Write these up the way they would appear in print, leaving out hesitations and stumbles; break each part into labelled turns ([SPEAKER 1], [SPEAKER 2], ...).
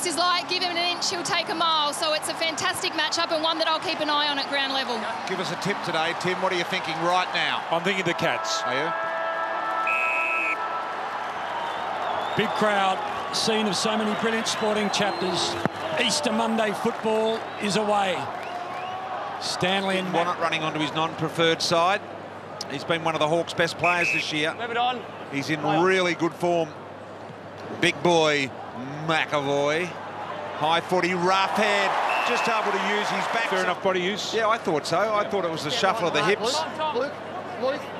[SPEAKER 1] this is like, give him an inch, he'll take a mile. So it's a fantastic matchup and one that I'll keep an eye on at ground level.
[SPEAKER 2] Give us a tip today, Tim. What are you thinking right now?
[SPEAKER 3] I'm thinking the Cats.
[SPEAKER 2] Are you?
[SPEAKER 4] Big crowd, scene of so many brilliant sporting chapters. Easter Monday football is away. Stanley and
[SPEAKER 2] Wannett running onto his non-preferred side. He's been one of the Hawks' best players this year.
[SPEAKER 5] Move it on.
[SPEAKER 2] He's in really good form. Big boy McAvoy. High footy, rough head. Just able to use his back.
[SPEAKER 3] Fair enough body use.
[SPEAKER 2] Yeah, I thought so. I thought it was the shuffle of the hips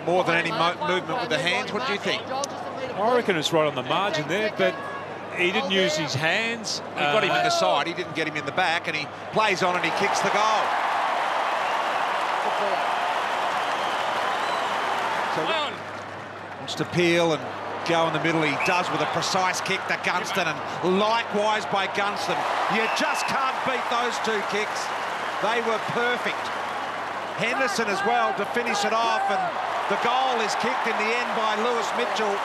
[SPEAKER 2] more than any movement with the hands. What do you think?
[SPEAKER 3] I reckon it's right on the margin there, but he didn't use his hands.
[SPEAKER 2] He got him in the side. He didn't get him in the back, and he plays on and he kicks the goal. So wants to peel and go in the middle. He does with a precise kick to Gunston, and likewise by Gunston. You just can't beat those two kicks. They were perfect. Henderson as well to finish it off, and the goal is kicked in the end by Lewis Mitchell.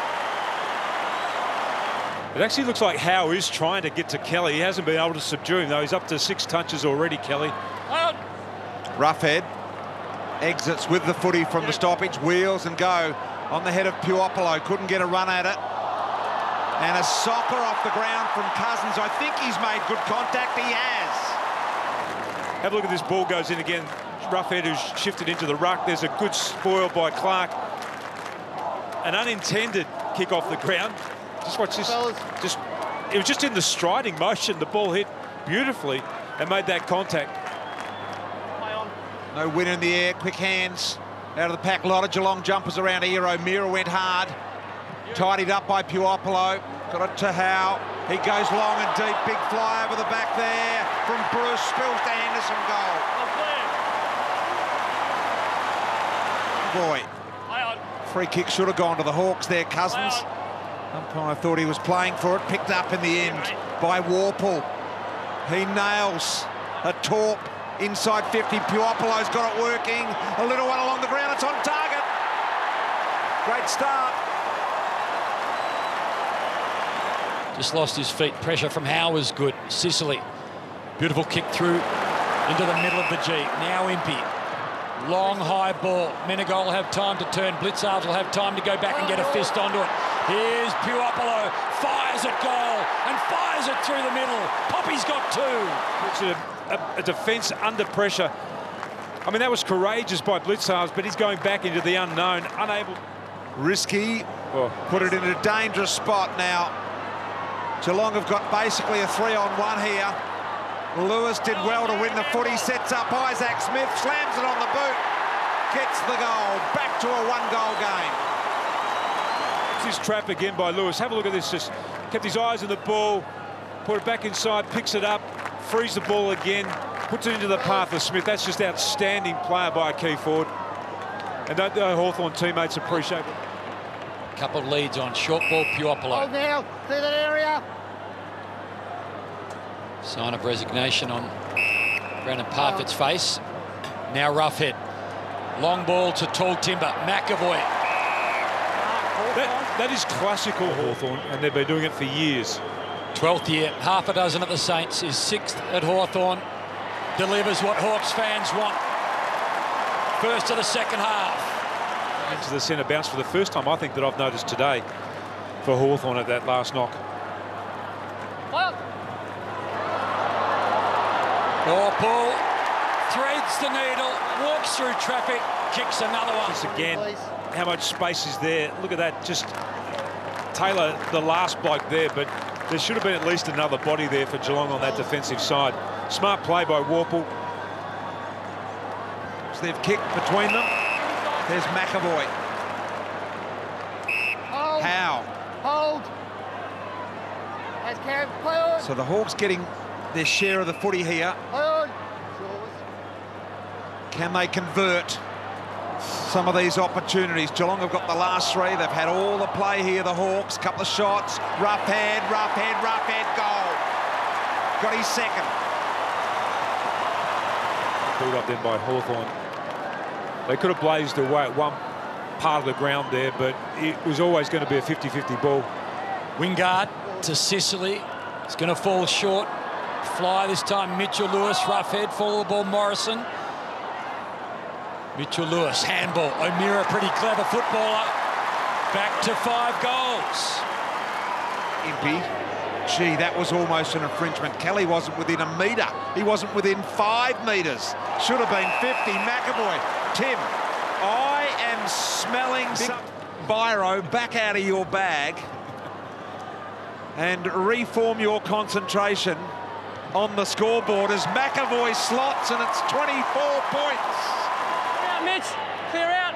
[SPEAKER 3] It actually looks like Howe is trying to get to Kelly. He hasn't been able to subdue him, though. He's up to 6 touches already, Kelly.
[SPEAKER 2] Roughhead exits with the footy from the stoppage, wheels and go on the head of Puopolo. Couldn't get a run at it. And a soccer off the ground from Cousins. I think he's made good contact. He has.
[SPEAKER 3] Have a look at this ball goes in again. Roughhead who's shifted into the ruck. There's a good spoil by Clark. An unintended kick off the ground. Just watch this. It was just in the striding motion. The ball hit beautifully and made that contact.
[SPEAKER 2] No winner in the air. Quick hands out of the pack. A lot of Geelong jumpers around here. O'Meara went hard. Tidied up by Puopolo. Got it to Howe. He goes long and deep. Big fly over the back there from Bruce. Spills to Henderson. Goal. Boy. Free kick should have gone to the Hawks there, Cousins. Umpire thought he was playing for it. Picked up in the end by Warple. He nails a torp inside 50. Puopolo's got it working. A little one along the ground. It's on target. Great start.
[SPEAKER 4] just lost his feet. Pressure from Howe was good. Sicily, beautiful kick through into the middle of the G. Now Impey. Long, high ball. Menegol will have time to turn. Blitzarves will have time to go back and get a fist onto it. Here's Puopolo. Fires at goal and fires it through the middle. Poppy's got two.
[SPEAKER 3] It's a defence under pressure. I mean, that was courageous by Blitzarves, but he's going back into the unknown, unable.
[SPEAKER 2] Risky. Put it in a dangerous spot now. Geelong have got basically a 3-on-1 here. Lewis did well to win the footy, sets up Isaac Smith, slams it on the boot, gets the goal. Back to a one-goal game.
[SPEAKER 3] This trap again by Lewis. Have a look at this. Just kept his eyes on the ball, put it back inside, picks it up, frees the ball again, puts it into the path of Smith. That's just outstanding player by a key forward. And don't the Hawthorn teammates appreciate it.
[SPEAKER 4] Couple of leads on short ball, Puopolo.
[SPEAKER 5] Hold now, clear that area.
[SPEAKER 4] Sign of resignation on Brandon Parfitt's face. Now Roughhead. Long ball to tall timber. McAvoy.
[SPEAKER 3] That is classical Hawthorn, and they've been doing it for years.
[SPEAKER 4] 12th year, half a dozen at the Saints, is 6th at Hawthorn. Delivers what Hawks fans want. First of the second half.
[SPEAKER 3] Into the centre bounce for the first time, I think, that I've noticed today for Hawthorn at that last knock.
[SPEAKER 4] Paul threads the needle, walks through traffic, kicks another one.
[SPEAKER 3] Once again, how much space is there? Look at that, just Taylor, the last bloke there, but there should have been at least another body there for Geelong on that defensive side. Smart play by Warple.
[SPEAKER 2] So they've kicked between them. There's McAvoy.
[SPEAKER 5] Hold.
[SPEAKER 2] Howe.
[SPEAKER 5] Hold. That's Karen. Play on.
[SPEAKER 2] So the Hawks getting their share of the footy here.
[SPEAKER 5] Play on.
[SPEAKER 2] Can they convert some of these opportunities? Geelong have got the last three. They've had all the play here, the Hawks. Couple of shots. Roughhead, goal. Got his second.
[SPEAKER 3] Pulled up then by Hawthorn. They could have blazed away at one part of the ground there, but it was always going to be a 50-50 ball.
[SPEAKER 4] Wingard to Sicily. It's going to fall short. Fly this time, Mitchell Lewis, rough head, follow the ball, Morrison. Mitchell Lewis, handball. O'Meara, pretty clever footballer. Back to 5 goals.
[SPEAKER 2] Impey. Gee, that was almost an infringement. Kelly wasn't within a metre. He wasn't within 5 metres. Should have been 50. McAvoy. Tim, I am smelling some... Biro, back out of your bag and reform your concentration on the scoreboard as McAvoy slots, and it's 24 points.
[SPEAKER 6] Clear out, Mitch. Clear out.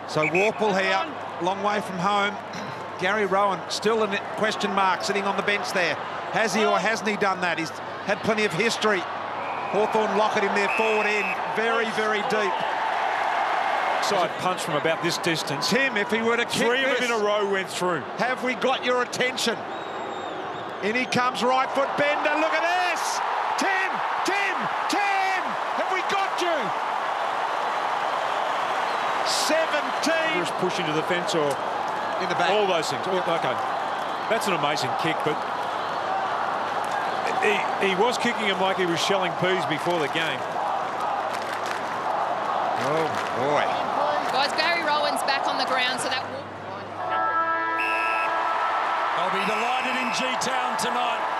[SPEAKER 2] So Warple here, long way from home. Gary Rowan still in question mark, sitting on the bench there. Has he or hasn't he done that? He's had plenty of history. Hawthorn lock it in their forward end, very, very deep.
[SPEAKER 3] Side punch from about this distance.
[SPEAKER 2] Tim, if he were to kick
[SPEAKER 3] 3 of
[SPEAKER 2] this,
[SPEAKER 3] them in a row went through.
[SPEAKER 2] have we got your attention? In he comes, right foot bender, look at this! Tim! Have we got you? 17!
[SPEAKER 3] Just push into the fence or
[SPEAKER 2] In the back.
[SPEAKER 3] all those things. Oh, okay, that's an amazing kick, but he was kicking him like he was shelling peas before the game.
[SPEAKER 2] Oh, boy.
[SPEAKER 1] Guys, Gary Rowan's back on the ground, so that will...
[SPEAKER 4] I'll be delighted in G-Town tonight.